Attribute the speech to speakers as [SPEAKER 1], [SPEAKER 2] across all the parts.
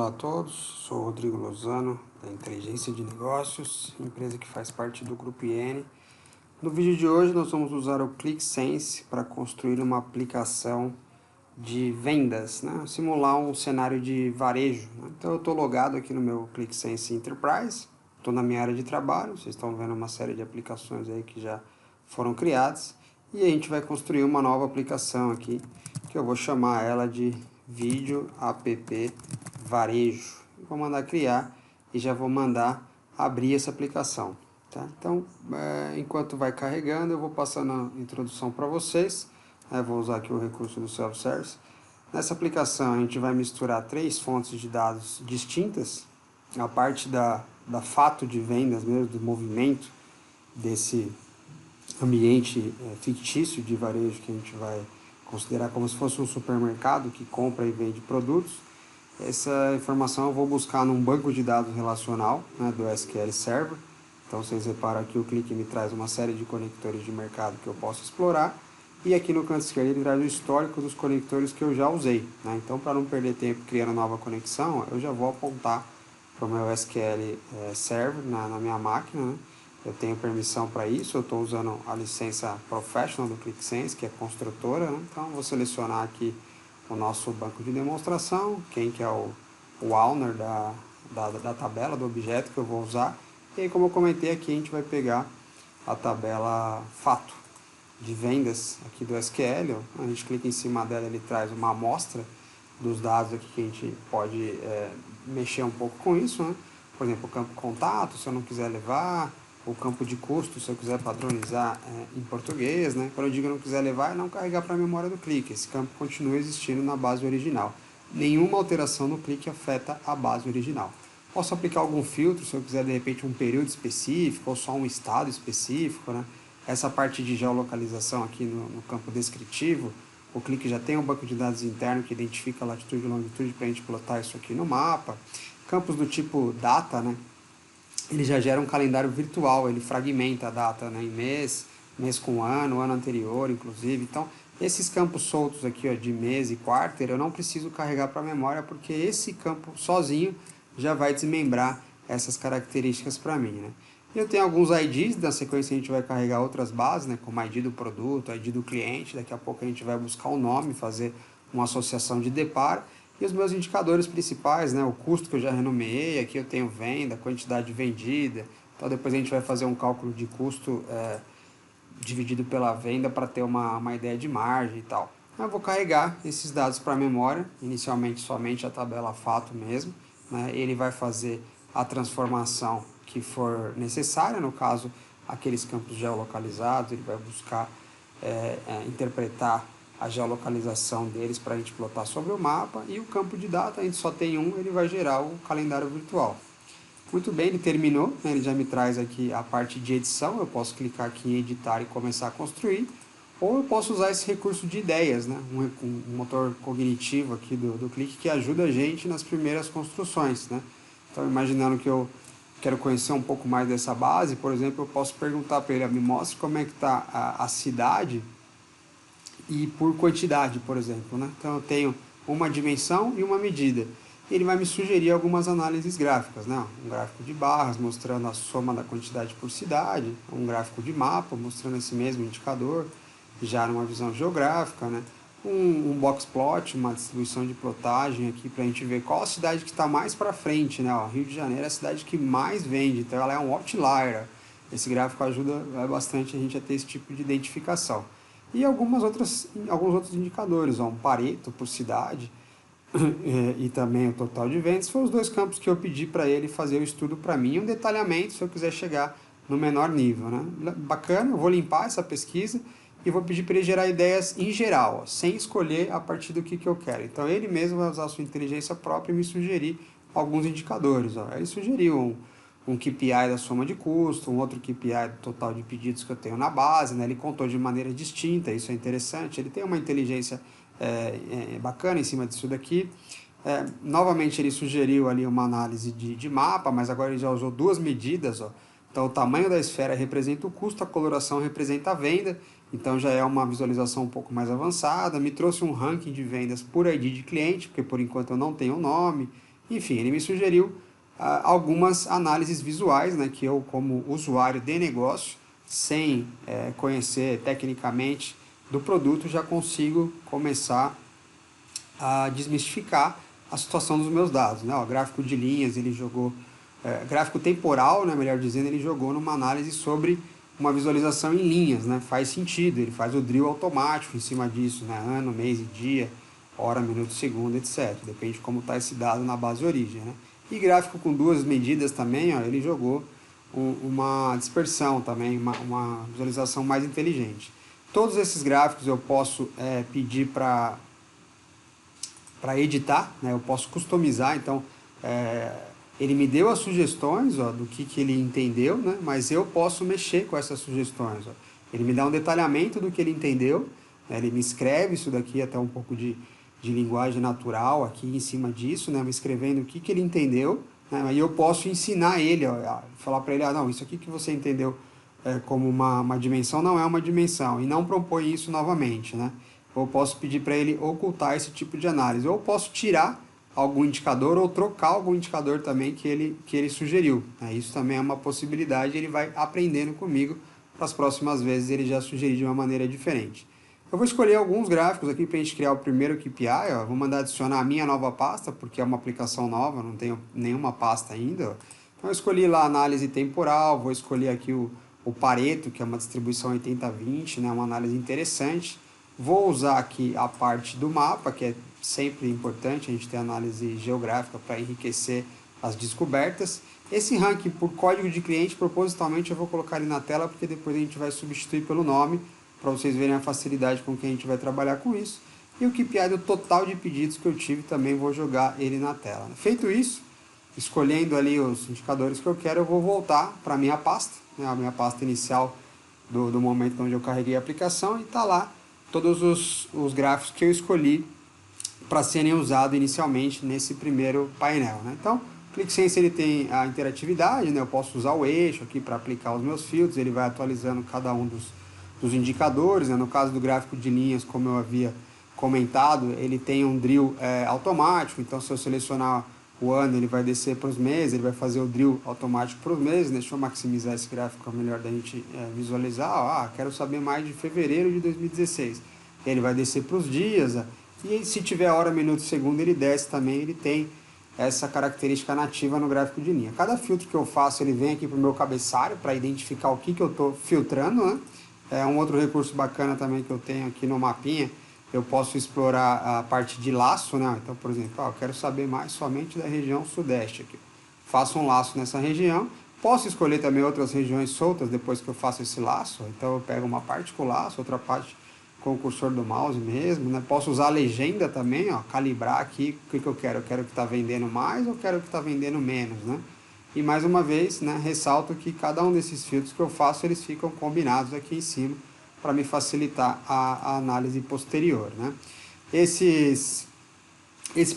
[SPEAKER 1] Olá a todos, sou o Rodrigo Lozano, da Inteligência de Negócios, empresa que faz parte do Grupo IN. No vídeo de hoje nós vamos usar o ClickSense para construir uma aplicação de vendas, né? Simular um cenário de varejo, né? Então eu estou logado aqui no meu ClickSense Enterprise, estou na minha área de trabalho, vocês estão vendo uma série de aplicações aí que já foram criadas, e a gente vai construir uma nova aplicação aqui, que eu vou chamar ela de Vídeo App Varejo. Vou mandar criar e já vou mandar abrir essa aplicação. Tá? Então, enquanto vai carregando, eu vou passando a introdução para vocês. Vou usar aqui o recurso do Self-Service. Nessa aplicação, a gente vai misturar 3 fontes de dados distintas. A parte da fato de vendas mesmo, do movimento desse ambiente fictício de varejo que a gente vai considerar como se fosse um supermercado que compra e vende produtos. Essa informação eu vou buscar num banco de dados relacional, né, do SQL Server. Então vocês reparam aqui o Click me traz uma série de conectores de mercado que eu posso explorar. E aqui no canto esquerdo ele traz o histórico dos conectores que eu já usei, né? Então, para não perder tempo criando nova conexão, eu já vou apontar para o meu SQL Server na minha máquina, né? Eu tenho permissão para isso, eu estou usando a licença Professional do ClickSense, que é construtora, né? Então vou selecionar aqui o nosso banco de demonstração, quem que é o owner da tabela, do objeto que eu vou usar. E aí, como eu comentei aqui, a gente vai pegar a tabela fato de vendas aqui do SQL. A gente clica em cima dela, ele traz uma amostra dos dados aqui que a gente pode mexer um pouco com isso, né? Por exemplo, o campo contato, se eu não quiser levar, o campo de custo, se eu quiser padronizar em português, né? Quando eu digo não quiser levar, é não carregar para a memória do clique. Esse campo continua existindo na base original. Nenhuma alteração no clique afeta a base original. Posso aplicar algum filtro, se eu quiser de repente um período específico ou só um estado específico, né? Essa parte de geolocalização aqui no campo descritivo, o clique já tem um banco de dados interno que identifica a latitude e longitude para a gente plotar isso aqui no mapa. Campos do tipo data, né? Ele já gera um calendário virtual, ele fragmenta a data, né, em mês, mês com ano, ano anterior, inclusive. Então, esses campos soltos aqui, ó, de mês e quarter, eu não preciso carregar para a memória, porque esse campo sozinho já vai desmembrar essas características para mim, né? Eu tenho alguns IDs, na sequência a gente vai carregar outras bases, né, como ID do produto, ID do cliente, daqui a pouco a gente vai buscar o nome, fazer uma associação de deparo. E os meus indicadores principais, né, o custo que eu já renomeei, aqui eu tenho venda, quantidade vendida, então depois a gente vai fazer um cálculo de custo dividido pela venda para ter uma ideia de margem e tal. Eu vou carregar esses dados para a memória, inicialmente somente a tabela fato mesmo, né, ele vai fazer a transformação que for necessária, no caso aqueles campos geolocalizados, ele vai buscar interpretar a geolocalização deles para a gente plotar sobre o mapa, e o campo de data, a gente só tem um, ele vai gerar o calendário virtual. Muito bem, ele terminou, né? Ele já me traz aqui a parte de edição, eu posso clicar aqui em editar e começar a construir, ou eu posso usar esse recurso de ideias, né? um motor cognitivo aqui do Click que ajuda a gente nas primeiras construções, né? Então, imaginando que eu quero conhecer um pouco mais dessa base, por exemplo, eu posso perguntar para ele, me mostre como é que está a cidade e por quantidade, por exemplo, né? Então eu tenho uma dimensão e uma medida. Ele vai me sugerir algumas análises gráficas, né? Um gráfico de barras mostrando a soma da quantidade por cidade, um gráfico de mapa mostrando esse mesmo indicador, já numa visão geográfica, né? Um box plot, uma distribuição de plotagem aqui para a gente ver qual a cidade que está mais para frente, né? Ó, Rio de Janeiro é a cidade que mais vende, então ela é um outlier. Esse gráfico ajuda bastante a gente a ter esse tipo de identificação. E alguns outros indicadores, ó, um Pareto por cidade e também o total de vendas. Foram os 2 campos que eu pedi para ele fazer o estudo para mim, um detalhamento se eu quiser chegar no menor nível, né? Bacana, eu vou limpar essa pesquisa e vou pedir para ele gerar ideias em geral, ó, sem escolher a partir do que eu quero. Então ele mesmo vai usar a sua inteligência própria e me sugerir alguns indicadores. Ó. Ele sugeriu um KPI da soma de custo, um outro KPI do total de pedidos que eu tenho na base, né? Ele contou de maneira distinta, isso é interessante, ele tem uma inteligência bacana em cima disso daqui. Novamente ele sugeriu ali uma análise de mapa, mas agora ele já usou 2 medidas, ó. Então o tamanho da esfera representa o custo, a coloração representa a venda, então já é uma visualização um pouco mais avançada. Me trouxe um ranking de vendas por ID de cliente, porque por enquanto eu não tenho o nome. Enfim, ele me sugeriu algumas análises visuais, né, que eu, como usuário de negócio, sem conhecer tecnicamente do produto, já consigo começar a desmistificar a situação dos meus dados. Né? O gráfico de linhas, ele jogou, gráfico temporal, né, melhor dizendo, ele jogou numa análise sobre uma visualização em linhas, né? Faz sentido, ele faz o drill automático em cima disso, né? Ano, mês e dia, hora, minuto, segundo, etc. Depende de como está esse dado na base de origem, né? E gráfico com duas medidas também, ó, ele jogou uma dispersão também, uma visualização mais inteligente. Todos esses gráficos eu posso pedir para editar, né? Eu posso customizar, então ele me deu as sugestões, ó, do que ele entendeu, né? Mas eu posso mexer com essas sugestões. Ó. Ele me dá um detalhamento do que ele entendeu, né? Ele me escreve isso daqui, até um pouco de linguagem natural aqui em cima disso, né? Me escrevendo o que ele entendeu, né? Aí eu posso ensinar ele, ó, falar para ele, não, isso aqui que você entendeu como uma dimensão não é uma dimensão, e não propõe isso novamente, né? Ou posso pedir para ele ocultar esse tipo de análise, ou posso tirar algum indicador ou trocar algum indicador também que ele sugeriu. Isso também é uma possibilidade, ele vai aprendendo comigo, para as próximas vezes ele já sugerir de uma maneira diferente. Eu vou escolher alguns gráficos aqui para a gente criar o primeiro KPI, ó. Vou mandar adicionar a minha nova pasta, porque é uma aplicação nova, não tenho nenhuma pasta ainda. Ó. Então eu escolhi lá a análise temporal, vou escolher aqui o Pareto, que é uma distribuição 80-20, né, uma análise interessante. Vou usar aqui a parte do mapa, que é sempre importante a gente ter análise geográfica para enriquecer as descobertas. Esse ranking por código de cliente, propositalmente eu vou colocar ele na tela, porque depois a gente vai substituir pelo nome, para vocês verem a facilidade com que a gente vai trabalhar com isso. E o KPI do total de pedidos que eu tive também vou jogar ele na tela. Feito isso, escolhendo ali os indicadores que eu quero, eu vou voltar para a minha pasta, né, a minha pasta inicial do momento onde eu carreguei a aplicação, e está lá todos os gráficos que eu escolhi para serem usados inicialmente nesse primeiro painel. Né? Então, o ClickSense ele tem a interatividade, né? Eu posso usar o eixo aqui para aplicar os meus filtros, ele vai atualizando cada um dos indicadores. Né? No caso do gráfico de linhas, como eu havia comentado, ele tem um drill automático, então se eu selecionar o ano, ele vai descer para os meses, ele vai fazer o drill automático para os meses. Deixa eu maximizar esse gráfico, é melhor da gente visualizar. Quero saber mais de fevereiro de 2016. Ele vai descer para os dias, e se tiver hora, minuto, segundo, ele desce também, ele tem essa característica nativa no gráfico de linha. Cada filtro que eu faço, ele vem aqui para o meu cabeçalho, para identificar o que eu estou filtrando, né? Um outro recurso bacana também que eu tenho aqui no mapinha, eu posso explorar a parte de laço, né? Então, por exemplo, eu quero saber mais somente da região sudeste aqui. Faço um laço nessa região. Posso escolher também outras regiões soltas depois que eu faço esse laço. Então eu pego uma parte com o laço, outra parte com o cursor do mouse mesmo, né? Posso usar a legenda também, ó, calibrar aqui o que eu quero. Eu quero que está vendendo mais ou quero que está vendendo menos, né? E mais uma vez, né, ressalto que cada um desses filtros que eu faço, eles ficam combinados aqui em cima, para me facilitar a análise posterior. Né? Esse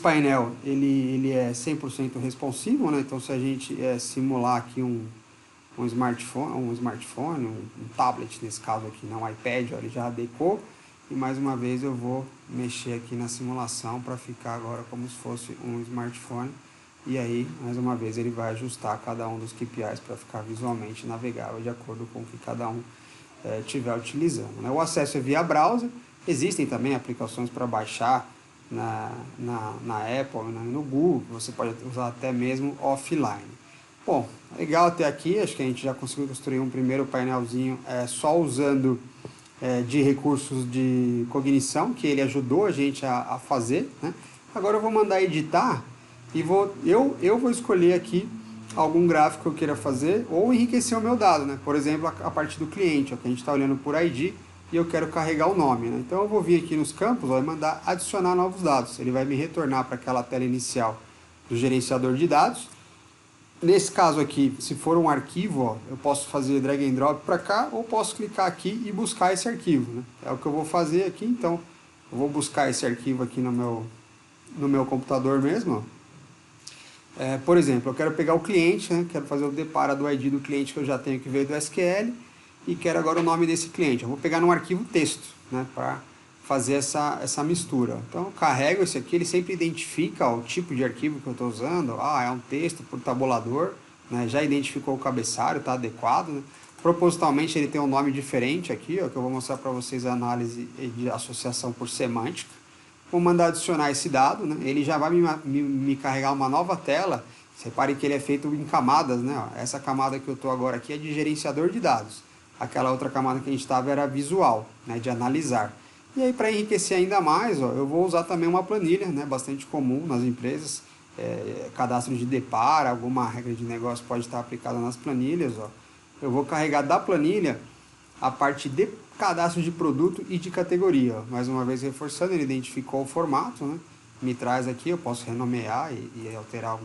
[SPEAKER 1] painel ele é 100% responsivo, né? Então se a gente simular aqui um smartphone, um tablet nesse caso aqui, não um iPad, ó, ele já adequou, e mais uma vez eu vou mexer aqui na simulação para ficar agora como se fosse um smartphone, e aí mais uma vez ele vai ajustar cada um dos KPIs para ficar visualmente navegável de acordo com o que cada um estiver utilizando. Né? O acesso é via browser, existem também aplicações para baixar na Apple, né, no Google, você pode usar até mesmo offline. Bom, legal até aqui, acho que a gente já conseguiu construir um primeiro painelzinho só usando de recursos de cognição, que ele ajudou a gente a fazer. Né? Agora eu vou mandar editar e eu vou escolher aqui algum gráfico que eu queira fazer ou enriquecer o meu dado, né? Por exemplo, a parte do cliente, ó, que a gente está olhando por ID e eu quero carregar o nome. Né? Então eu vou vir aqui nos campos, ó, e mandar adicionar novos dados. Ele vai me retornar para aquela tela inicial do gerenciador de dados. Nesse caso aqui, se for um arquivo, ó, eu posso fazer drag and drop para cá ou posso clicar aqui e buscar esse arquivo. Né? É o que eu vou fazer aqui, então eu vou buscar esse arquivo aqui no meu computador mesmo. Ó. Por exemplo, eu quero pegar o cliente, né? Quero fazer o depara do ID do cliente que eu já tenho que veio do SQL e quero agora o nome desse cliente. Eu vou pegar num arquivo texto, né? Para fazer essa mistura. Então eu carrego esse aqui, ele sempre identifica o tipo de arquivo que eu estou usando. É um texto por tabulador, né? Já identificou o cabeçalho, está adequado, né? Propositalmente ele tem um nome diferente aqui, ó, que eu vou mostrar para vocês a análise de associação por semântica. Vou mandar adicionar esse dado, né? Ele já vai me carregar uma nova tela. Repare que ele é feito em camadas, né? Essa camada que eu estou agora aqui é de gerenciador de dados. Aquela outra camada que a gente estava era visual, né? De analisar. E aí, para enriquecer ainda mais, eu vou usar também uma planilha, né? Bastante comum nas empresas. Cadastro de DEPAR, alguma regra de negócio pode estar aplicada nas planilhas. Eu vou carregar da planilha a parte de cadastro de produto e de categoria. Mais uma vez reforçando, ele identificou o formato, né? Me traz aqui, eu posso renomear e alterar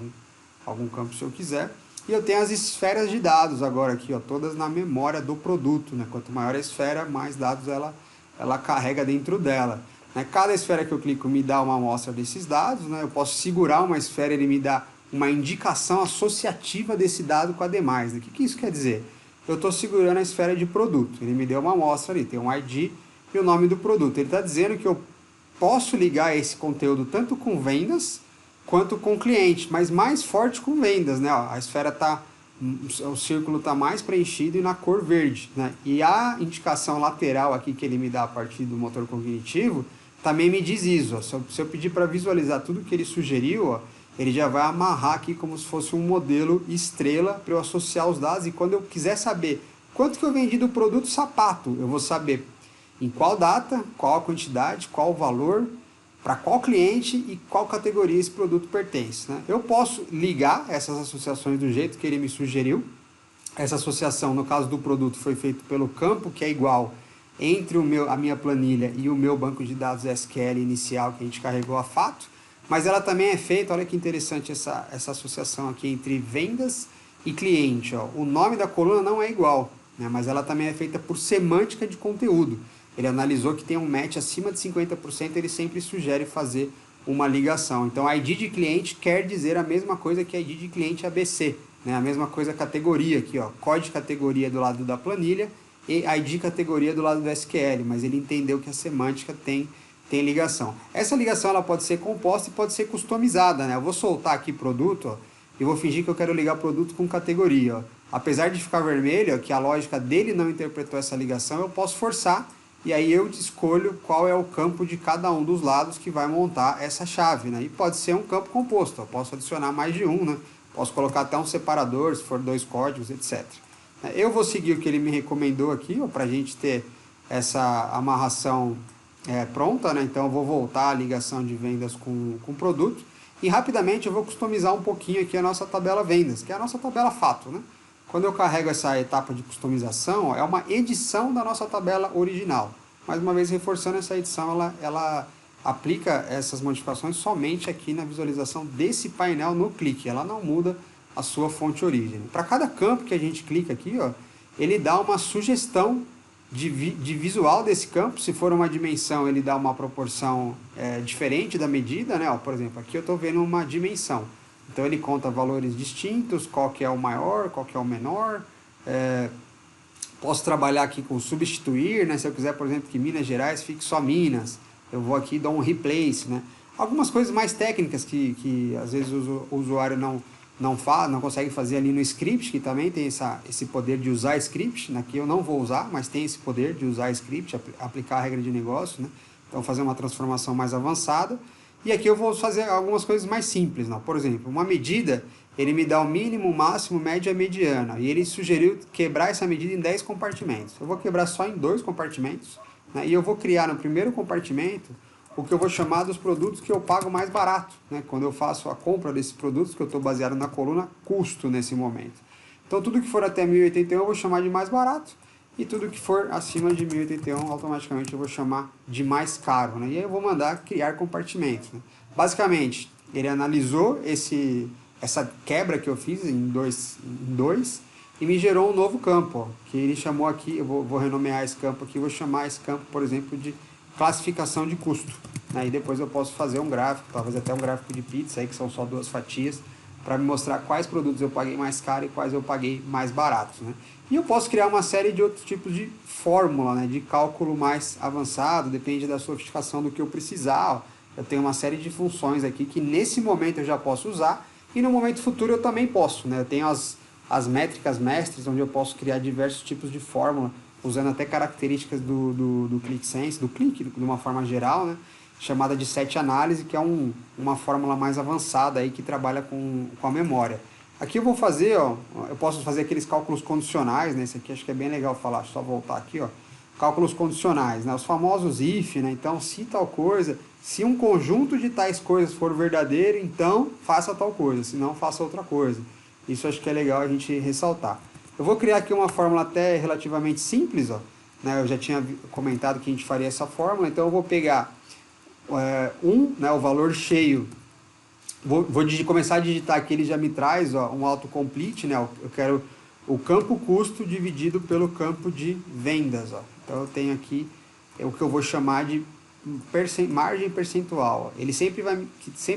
[SPEAKER 1] algum campo se eu quiser. E eu tenho as esferas de dados agora aqui, todas na memória do produto, né? Quanto maior a esfera, mais dados ela carrega dentro dela. Né? Cada esfera que eu clico me dá uma amostra desses dados, né? Eu posso segurar uma esfera, ele me dá uma indicação associativa desse dado com a demais. Né? O que isso quer dizer? Eu estou segurando a esfera de produto, ele me deu uma amostra ali, tem um ID e o nome do produto. Ele está dizendo que eu posso ligar esse conteúdo tanto com vendas quanto com cliente, mas mais forte com vendas, né? A esfera o círculo está mais preenchido e na cor verde, né? E a indicação lateral aqui que ele me dá a partir do motor cognitivo também me diz isso. Se eu pedir para visualizar tudo que ele sugeriu, ele já vai amarrar aqui como se fosse um modelo estrela para eu associar os dados. E quando eu quiser saber quanto que eu vendi do produto sapato, eu vou saber em qual data, qual a quantidade, qual o valor, para qual cliente e qual categoria esse produto pertence. Né? Eu posso ligar essas associações do jeito que ele me sugeriu. Essa associação, no caso do produto, foi feita pelo campo, que é igual entre a minha planilha e o meu banco de dados SQL inicial que a gente carregou a fato. Mas ela também é feita, olha que interessante essa associação aqui entre vendas e cliente. O nome da coluna não é igual, né? Mas ela também é feita por semântica de conteúdo. Ele analisou que tem um match acima de 50%, ele sempre sugere fazer uma ligação. Então, ID de cliente quer dizer a mesma coisa que ID de cliente ABC, né? A mesma coisa categoria aqui, código de categoria do lado da planilha e ID categoria do lado do SQL, mas ele entendeu que a semântica tem ligação. Essa ligação ela pode ser composta e pode ser customizada, né? Eu vou soltar aqui produto, e vou fingir que eu quero ligar produto com categoria. Apesar de ficar vermelho, que a lógica dele não interpretou essa ligação, eu posso forçar, e aí eu escolho qual é o campo de cada um dos lados que vai montar essa chave, né? E pode ser um campo composto, eu posso adicionar mais de um, né? Posso colocar até um separador, se for 2 códigos, etc. Eu vou seguir o que ele me recomendou aqui, para a gente ter essa amarração pronta, né? Então eu vou voltar a ligação de vendas com o produto e rapidamente eu vou customizar um pouquinho aqui a nossa tabela vendas, que é a nossa tabela fato, né? Quando eu carrego essa etapa de customização, é uma edição da nossa tabela original. Mais uma vez reforçando, essa edição, ela aplica essas modificações somente aqui na visualização desse painel no clique, ela não muda a sua fonte origem. Para cada campo que a gente clica aqui, ele dá uma sugestão de visual desse campo. Se for uma dimensão, ele dá uma proporção diferente da medida, né? Por exemplo, aqui eu estou vendo uma dimensão. Então ele conta valores distintos, qual que é o maior, qual que é o menor. Posso trabalhar aqui com substituir, né? Se eu quiser, por exemplo, que Minas Gerais fique só Minas, eu vou aqui e dou um replace, né? Algumas coisas mais técnicas que às vezes o usuário não consegue fazer ali no script, que também tem esse poder de usar script. Aqui eu não vou usar, mas tem esse poder de usar script, aplicar a regra de negócio, né? Então fazer uma transformação mais avançada. E aqui eu vou fazer algumas coisas mais simples, né? Por exemplo, uma medida, ele me dá o mínimo, o máximo, média e mediana. E ele sugeriu quebrar essa medida em 10 compartimentos. Eu vou quebrar só em 2 compartimentos, né? E eu vou criar no primeiro compartimento o que eu vou chamar dos produtos que eu pago mais barato, né? Quando eu faço a compra desses produtos, que eu estou baseado na coluna custo nesse momento. Então tudo que for até 1081 eu vou chamar de mais barato, e tudo que for acima de 1081 automaticamente eu vou chamar de mais caro, né? E aí eu vou mandar criar compartimentos, né? Basicamente, ele analisou essa quebra que eu fiz em dois e me gerou um novo campo, que ele chamou aqui, eu vou renomear esse campo aqui, vou chamar esse campo, por exemplo, de classificação de custo. Aí depois eu posso fazer um gráfico, talvez até um gráfico de pizza, aí, que são só 2 fatias, para me mostrar quais produtos eu paguei mais caro e quais eu paguei mais baratos, né? E eu posso criar uma série de outros tipos de fórmula, né, de cálculo mais avançado, depende da sofisticação do que eu precisar. Ó. Eu tenho uma série de funções aqui que nesse momento eu já posso usar e no momento futuro eu também posso, né? Eu tenho as métricas mestres, onde eu posso criar diversos tipos de fórmula, usando até características do ClickSense, do Click, de uma forma geral, né? Chamada de set análise, que é uma fórmula mais avançada aí que trabalha com a memória. Aqui eu vou fazer, ó, eu posso fazer aqueles cálculos condicionais, né? Esse aqui acho que é bem legal falar, só voltar aqui, ó. Cálculos condicionais, né? Os famosos if, né? Então, se tal coisa, se um conjunto de tais coisas for verdadeiro, então faça tal coisa, se não faça outra coisa. Isso acho que é legal a gente ressaltar. Eu vou criar aqui uma fórmula até relativamente simples, ó, né? Eu já tinha comentado que a gente faria essa fórmula, então eu vou pegar né, o valor cheio. Vou começar a digitar aqui, ele já me traz ó, um autocomplete, né? Eu quero o campo custo dividido pelo campo de vendas. Ó. Então eu tenho aqui o que eu vou chamar de margem percentual. Ó. Ele sempre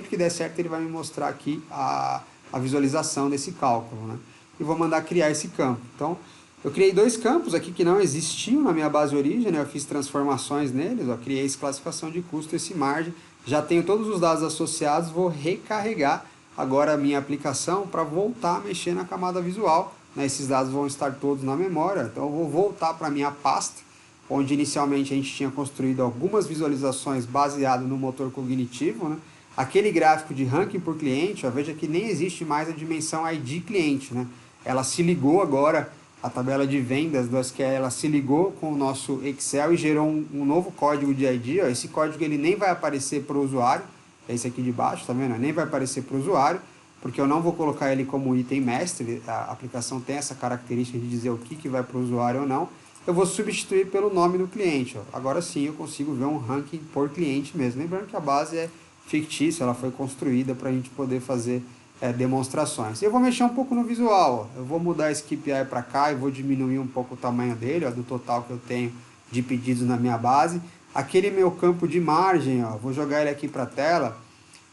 [SPEAKER 1] que der certo, ele vai me mostrar aqui a visualização desse cálculo, né? E vou mandar criar esse campo. Então, eu criei dois campos aqui que não existiam na minha base origem, né? Eu fiz transformações neles, ó, criei esse classificação de custo, esse margem, já tenho todos os dados associados, vou recarregar agora a minha aplicação para voltar a mexer na camada visual, né? Esses dados vão estar todos na memória, então eu vou voltar para a minha pasta, onde inicialmente a gente tinha construído algumas visualizações baseadas no motor cognitivo, né? Aquele gráfico de ranking por cliente, ó, veja que nem existe mais a dimensão ID cliente, né? Ela se ligou agora, a tabela de vendas do SQL, ela se ligou com o nosso Excel e gerou um novo código de ID. Ó. Esse código ele nem vai aparecer para o usuário, é esse aqui de baixo, tá vendo? Nem vai aparecer para o usuário, porque eu não vou colocar ele como item mestre, a aplicação tem essa característica de dizer o que vai para o usuário ou não. Eu vou substituir pelo nome do cliente. Ó. Agora sim eu consigo ver um ranking por cliente mesmo. Lembrando que a base é fictícia, ela foi construída para a gente poder fazer demonstrações. Eu vou mexer um pouco no visual, ó. Eu vou mudar esse KPI para cá e vou diminuir um pouco o tamanho dele, ó, do total que eu tenho de pedidos na minha base. Aquele meu campo de margem, ó, vou jogar ele aqui para a tela.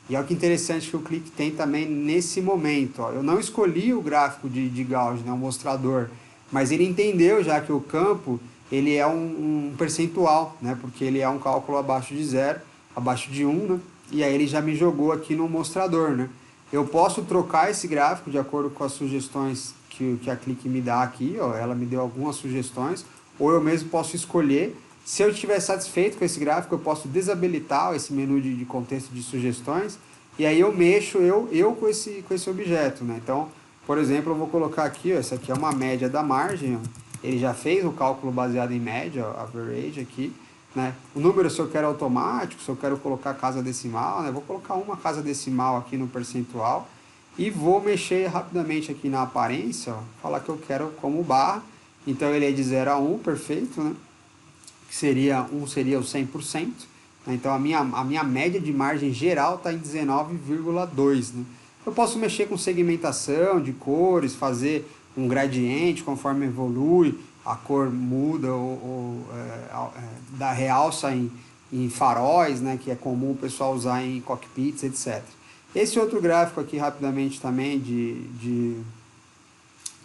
[SPEAKER 1] E olha que interessante que o Click tem também nesse momento. Ó. Eu não escolhi o gráfico de Gauss, né, o mostrador, mas ele entendeu já que o campo ele é um percentual, né, porque ele é um cálculo abaixo de 0, abaixo de 1, né, e aí ele já me jogou aqui no mostrador, né. Eu posso trocar esse gráfico de acordo com as sugestões que a Click me dá aqui, ó, ela me deu algumas sugestões, ou eu mesmo posso escolher. Se eu estiver satisfeito com esse gráfico, eu posso desabilitar esse menu de contexto de sugestões, e aí eu mexo com esse objeto, né? Então, por exemplo, eu vou colocar aqui, ó, essa aqui é uma média da margem, ó, ele já fez o cálculo baseado em média, ó, average aqui, né? O número, se eu quero automático, se eu quero colocar casa decimal, né? Vou colocar uma casa decimal aqui no percentual e vou mexer rapidamente aqui na aparência, ó, falar que eu quero como barra. Então ele é de 0 a 1, perfeito, né? Que seria o 100%. Né? Então a minha média de margem geral está em 19,2. Né? Eu posso mexer com segmentação de cores, fazer um gradiente conforme evolui, a cor muda ou dá realça em faróis, né, que é comum o pessoal usar em cockpits, etc. Esse outro gráfico aqui, rapidamente também,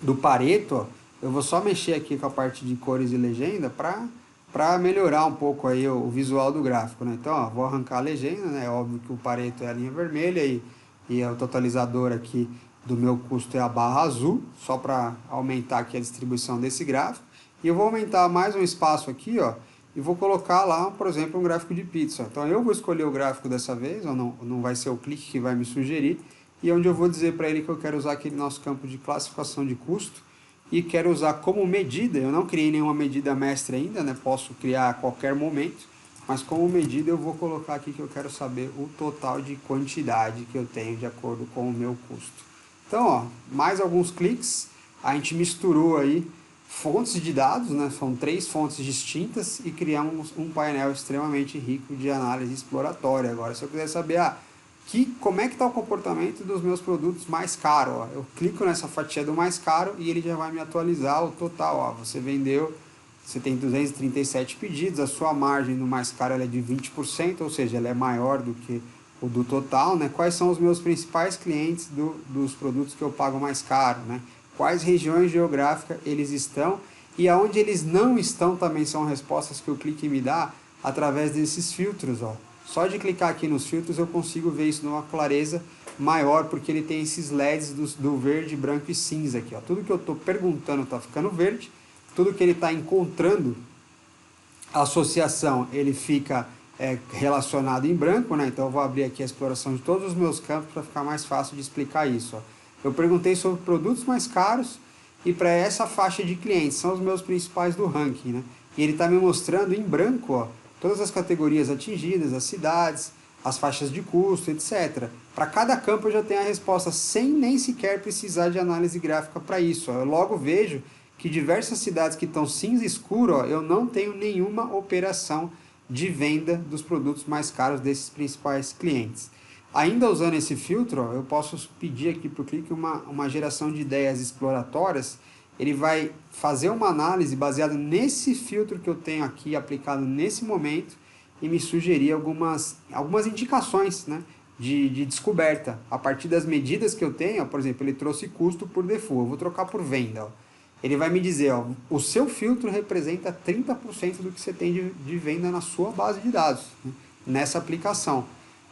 [SPEAKER 1] do Pareto, ó, eu vou só mexer aqui com a parte de cores e legenda para melhorar um pouco aí o visual do gráfico. Né? Então, ó, vou arrancar a legenda, né? É óbvio que o Pareto é a linha vermelha e o totalizador aqui do meu custo é a barra azul, só para aumentar aqui a distribuição desse gráfico. E eu vou aumentar mais um espaço aqui, ó, e vou colocar lá, por exemplo, um gráfico de pizza. Então eu vou escolher o gráfico dessa vez, ou não vai ser o Click que vai me sugerir, e onde eu vou dizer para ele que eu quero usar aquele nosso campo de classificação de custo, e quero usar como medida, eu não criei nenhuma medida mestre ainda, né? Posso criar a qualquer momento, mas como medida eu vou colocar aqui que eu quero saber o total de quantidade que eu tenho de acordo com o meu custo. Então, ó, mais alguns cliques, a gente misturou aí fontes de dados, né? São 3 fontes distintas e criamos um painel extremamente rico de análise exploratória. Agora, se eu quiser saber como é que está o comportamento dos meus produtos mais caros, ó, eu clico nessa fatia do mais caro e ele já vai me atualizar o total. Ó, você tem 237 pedidos, a sua margem no mais caro ela é de 20%, ou seja, ela é maior do que o do total, né? Quais são os meus principais clientes dos produtos que eu pago mais caro, né? Quais regiões geográficas eles estão e aonde eles não estão também são respostas que o clique me dá através desses filtros, ó. Só de clicar aqui nos filtros eu consigo ver isso numa clareza maior, porque ele tem esses LEDs do verde, branco e cinza aqui, ó. Tudo que eu estou perguntando está ficando verde, tudo que ele está encontrando a associação, ele fica relacionado em branco, né? Então eu vou abrir aqui a exploração de todos os meus campos para ficar mais fácil de explicar isso, ó. Eu perguntei sobre produtos mais caros e para essa faixa de clientes, são os meus principais do ranking, né? E ele está me mostrando em branco, ó, todas as categorias atingidas, as cidades, as faixas de custo, etc. Para cada campo eu já tenho a resposta, sem nem sequer precisar de análise gráfica para isso, ó. Eu logo vejo que diversas cidades que estão cinza escuro, ó, eu não tenho nenhuma operação de venda dos produtos mais caros desses principais clientes. Ainda usando esse filtro, ó, eu posso pedir aqui para o clique uma geração de ideias exploratórias. Ele vai fazer uma análise baseada nesse filtro que eu tenho aqui aplicado nesse momento e me sugerir algumas indicações, né, de descoberta. A partir das medidas que eu tenho, ó, por exemplo, ele trouxe custo por default, eu vou trocar por venda. Ó. Ele vai me dizer, ó, o seu filtro representa 30% do que você tem de venda na sua base de dados, né, nessa aplicação.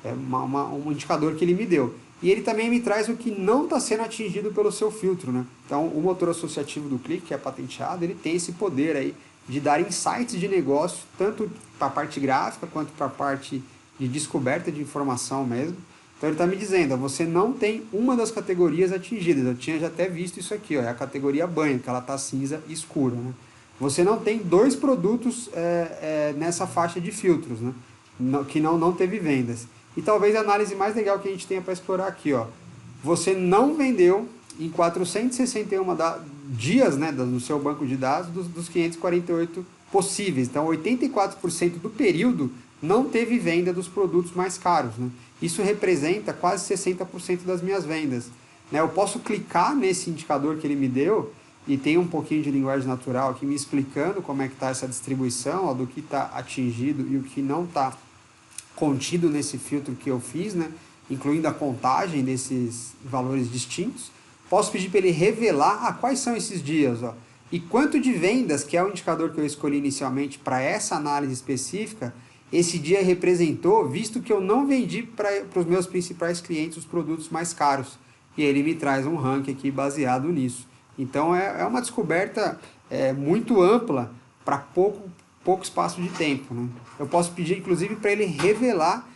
[SPEAKER 1] É um indicador que ele me deu. E ele também me traz o que não está sendo atingido pelo seu filtro, né? Então, o motor associativo do clique, que é patenteado, ele tem esse poder aí de dar insights de negócio, tanto para a parte gráfica, quanto para a parte de descoberta de informação mesmo. Então, ele está me dizendo, ó, você não tem uma das categorias atingidas. Eu tinha já até visto isso aqui, ó, é a categoria banho, que ela está cinza escura, né? Você não tem 2 produtos nessa faixa de filtros, né? Que não teve vendas. E talvez a análise mais legal que a gente tenha para explorar aqui, ó. Você não vendeu em 461 dias, né, no seu banco de dados dos 548 possíveis. Então, 84% do período não teve venda dos produtos mais caros, né? Isso representa quase 60% das minhas vendas, né? Eu posso clicar nesse indicador que ele me deu e tem um pouquinho de linguagem natural aqui me explicando como é que está essa distribuição, ó, do que está atingido e o que não está contido nesse filtro que eu fiz, né, incluindo a contagem desses valores distintos. Posso pedir para ele revelar quais são esses dias, ó, e quanto de vendas, que é o indicador que eu escolhi inicialmente para essa análise específica, esse dia representou, visto que eu não vendi para os meus principais clientes os produtos mais caros. E ele me traz um ranking aqui baseado nisso. Então é uma descoberta muito ampla para pouco espaço de tempo, né? Eu posso pedir, inclusive, para ele revelar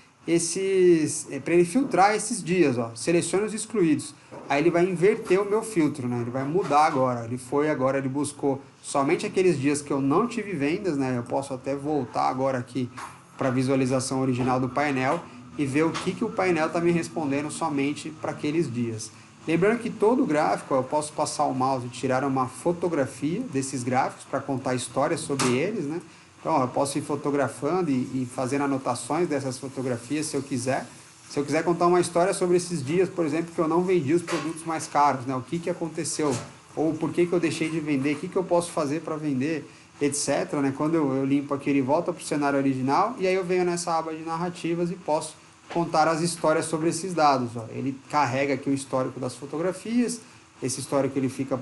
[SPEAKER 1] para ele filtrar esses dias, ó. Selecione os excluídos. Aí ele vai inverter o meu filtro, né? Ele vai mudar agora. Ele buscou somente aqueles dias que eu não tive vendas, né? Eu posso até voltar agora aqui para a visualização original do painel e ver o que o painel está me respondendo somente para aqueles dias. Lembrando que todo gráfico, ó, eu posso passar o mouse e tirar uma fotografia desses gráficos para contar histórias sobre eles, né? Então, ó, eu posso ir fotografando e fazendo anotações dessas fotografias se eu quiser. Se eu quiser contar uma história sobre esses dias, por exemplo, que eu não vendi os produtos mais caros, né? O que aconteceu, ou por que eu deixei de vender, o que eu posso fazer para vender, etc. Né? Quando eu limpo aqui, ele volta para o cenário original e aí eu venho nessa aba de narrativas e posso contar as histórias sobre esses dados. Ó. Ele carrega aqui o histórico das fotografias, esse histórico ele fica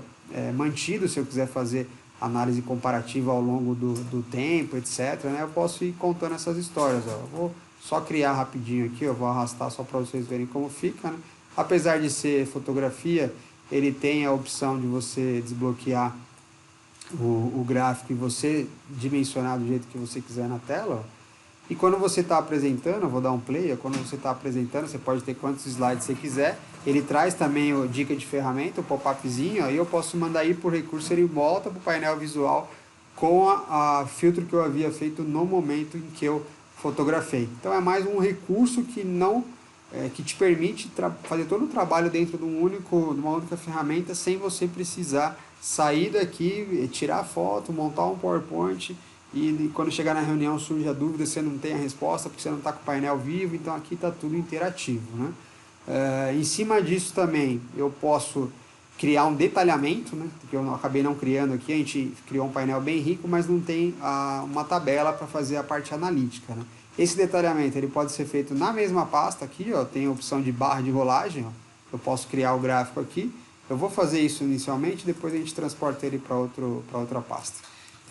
[SPEAKER 1] mantido se eu quiser fazer análise comparativa ao longo do tempo, etc. Né? Eu posso ir contando essas histórias. Ó. Eu vou só criar rapidinho aqui, eu vou arrastar só para vocês verem como fica. Né? Apesar de ser fotografia, ele tem a opção de você desbloquear o gráfico e você dimensionar do jeito que você quiser na tela. Ó. E quando você está apresentando, eu vou dar um play, quando você está apresentando, você pode ter quantos slides você quiser. Ele traz também a dica de ferramenta, o pop-upzinho, aí eu posso mandar ir por recurso, ele volta para o painel visual com a filtro que eu havia feito no momento em que eu fotografei. Então é mais um recurso que te permite fazer todo o trabalho dentro de uma única ferramenta sem você precisar sair daqui, tirar foto, montar um PowerPoint e quando chegar na reunião surge a dúvida, você não tem a resposta porque você não está com o painel vivo, então aqui está tudo interativo, né? Em cima disso também eu posso criar um detalhamento, né? Porque eu acabei não criando aqui, a gente criou um painel bem rico, mas não tem uma tabela para fazer a parte analítica, né? Esse detalhamento ele pode ser feito na mesma pasta aqui, ó, tem a opção de barra de rolagem, ó, eu posso criar o gráfico aqui. Eu vou fazer isso inicialmente, depois a gente transporta ele para outra pasta.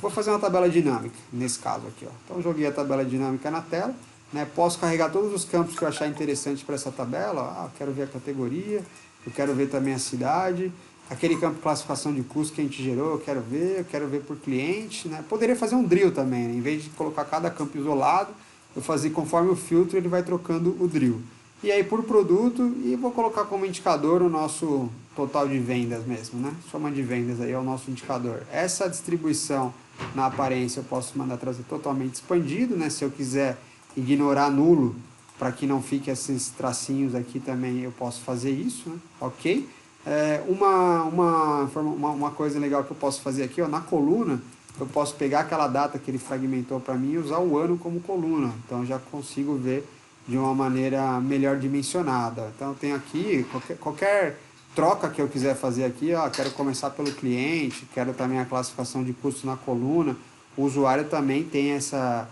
[SPEAKER 1] Vou fazer uma tabela dinâmica, nesse caso aqui, ó. Então, joguei a tabela dinâmica na tela, né? Posso carregar todos os campos que eu achar interessante para essa tabela. Ah, eu quero ver a categoria, eu quero ver também a cidade, aquele campo de classificação de custo que a gente gerou, eu quero ver por cliente, né? Poderia fazer um drill também, né? Em vez de colocar cada campo isolado, eu fazer conforme o filtro, ele vai trocando o drill. E aí por produto, e vou colocar como indicador o nosso total de vendas mesmo, né? Soma de vendas aí é o nosso indicador. Essa distribuição na aparência eu posso mandar trazer totalmente expandido, né? Se eu quiser ignorar nulo, para que não fique esses tracinhos aqui também, eu posso fazer isso, né? Ok? Uma coisa legal que eu posso fazer aqui, ó, na coluna, eu posso pegar aquela data que ele fragmentou para mim e usar o ano como coluna. Então, já consigo ver de uma maneira melhor dimensionada. Então, eu tenho aqui, qualquer troca que eu quiser fazer aqui, ó, quero começar pelo cliente, quero também a classificação de custos na coluna. O usuário também tem essa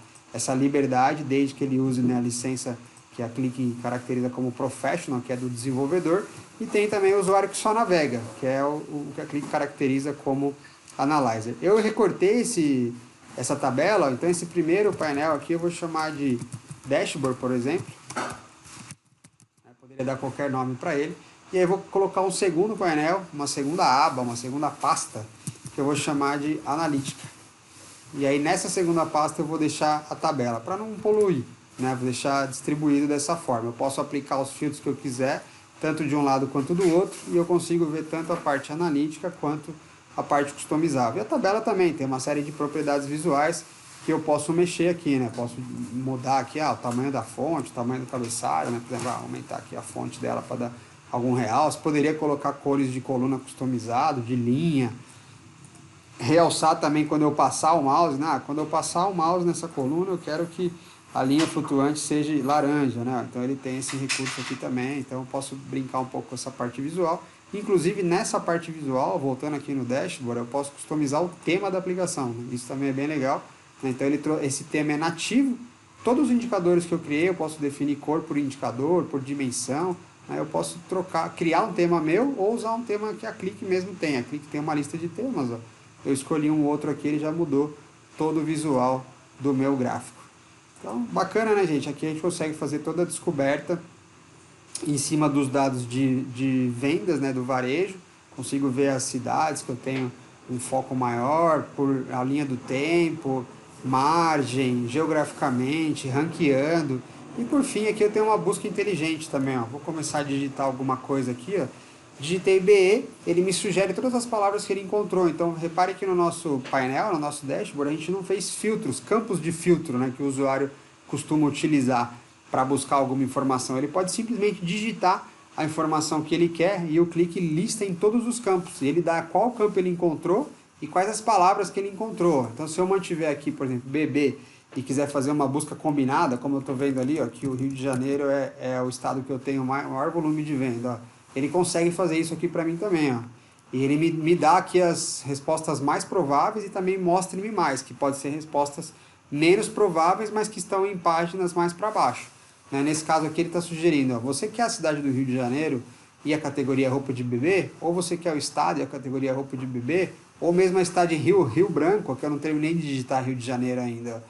[SPEAKER 1] liberdade, desde que ele use, né, a licença que a Click caracteriza como Professional, que é do desenvolvedor, e tem também o usuário que só navega, que é o que a Click caracteriza como Analyzer. Eu recortei essa tabela, então esse primeiro painel aqui eu vou chamar de Dashboard, por exemplo. Eu poderia dar qualquer nome para ele. E aí eu vou colocar um segundo painel, uma segunda aba, uma segunda pasta, que eu vou chamar de Analítica. E aí nessa segunda pasta eu vou deixar a tabela, para não poluir, né? Vou deixar distribuído dessa forma. Eu posso aplicar os filtros que eu quiser, tanto de um lado quanto do outro, e eu consigo ver tanto a parte analítica quanto a parte customizável. E a tabela também tem uma série de propriedades visuais que eu posso mexer aqui, né? Posso mudar aqui o tamanho da fonte, o tamanho do cabeçalho, né? Por exemplo, aumentar aqui a fonte dela para dar algum realce. Poderia colocar cores de coluna customizado, de linha. Realçar também quando eu passar o mouse, né? Quando eu passar o mouse nessa coluna, eu quero que a linha flutuante seja laranja, né? Então ele tem esse recurso aqui também, então eu posso brincar um pouco com essa parte visual. Inclusive nessa parte visual, voltando aqui no dashboard, eu posso customizar o tema da aplicação, né? Isso também é bem legal. Então esse tema é nativo. Todos os indicadores que eu criei, eu posso definir cor por indicador, por dimensão, né? Eu posso criar um tema meu ou usar um tema que a Click mesmo tem. A Click tem uma lista de temas, ó. Eu escolhi um outro aqui, ele já mudou todo o visual do meu gráfico. Então, bacana, né, gente? Aqui a gente consegue fazer toda a descoberta em cima dos dados de vendas, né, do varejo. Consigo ver as cidades que eu tenho um foco maior, por a linha do tempo, margem, geograficamente, ranqueando. E por fim, aqui eu tenho uma busca inteligente também, ó. Vou começar a digitar alguma coisa aqui, ó. Digitei BE, ele me sugere todas as palavras que ele encontrou. Então, repare que no nosso painel, no nosso dashboard, a gente não fez filtros, campos de filtro, né, que o usuário costuma utilizar para buscar alguma informação. Ele pode simplesmente digitar a informação que ele quer e o Click lista em todos os campos. Ele dá qual campo ele encontrou e quais as palavras que ele encontrou. Então, se eu mantiver aqui, por exemplo, BB e quiser fazer uma busca combinada, como eu estou vendo ali, ó, que o Rio de Janeiro é o estado que eu tenho maior volume de venda, ó. Ele consegue fazer isso aqui para mim também, ó. E ele me dá aqui as respostas mais prováveis e também mostra-me mais, que pode ser respostas menos prováveis, mas que estão em páginas mais para baixo. Né? Nesse caso aqui ele está sugerindo, ó, você quer a cidade do Rio de Janeiro e a categoria roupa de bebê? Ou você quer o estado e a categoria roupa de bebê? Ou mesmo a cidade Rio Branco, que eu não terminei de digitar Rio de Janeiro ainda.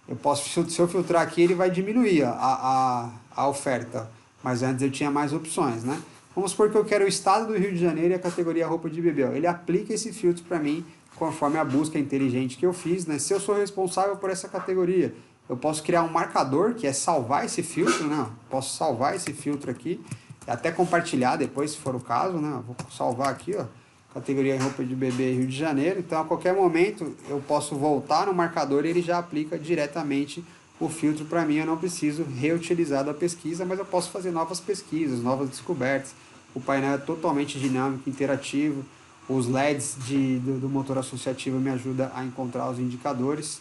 [SPEAKER 1] Eu posso, se eu filtrar aqui, ele vai diminuir a oferta. Mas antes eu tinha mais opções, né? Vamos supor que eu quero o estado do Rio de Janeiro e a categoria roupa de bebê. Ele aplica esse filtro para mim, conforme a busca inteligente que eu fiz, né? Se eu sou responsável por essa categoria, eu posso criar um marcador, que é salvar esse filtro, né? Posso salvar esse filtro aqui, até compartilhar depois, se for o caso, né? Vou salvar aqui, ó, categoria roupa de bebê Rio de Janeiro. Então, a qualquer momento, eu posso voltar no marcador e ele já aplica diretamente o filtro para mim. Eu não preciso reutilizar da pesquisa, mas eu posso fazer novas pesquisas, novas descobertas. O painel é totalmente dinâmico, interativo. Os LEDs do motor associativo me ajudam a encontrar os indicadores.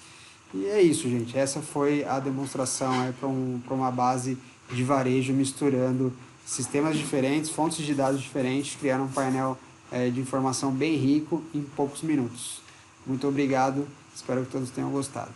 [SPEAKER 1] E é isso, gente. Essa foi a demonstração para uma base de varejo misturando sistemas diferentes, fontes de dados diferentes, criando um painel de informação bem rico em poucos minutos. Muito obrigado, espero que todos tenham gostado.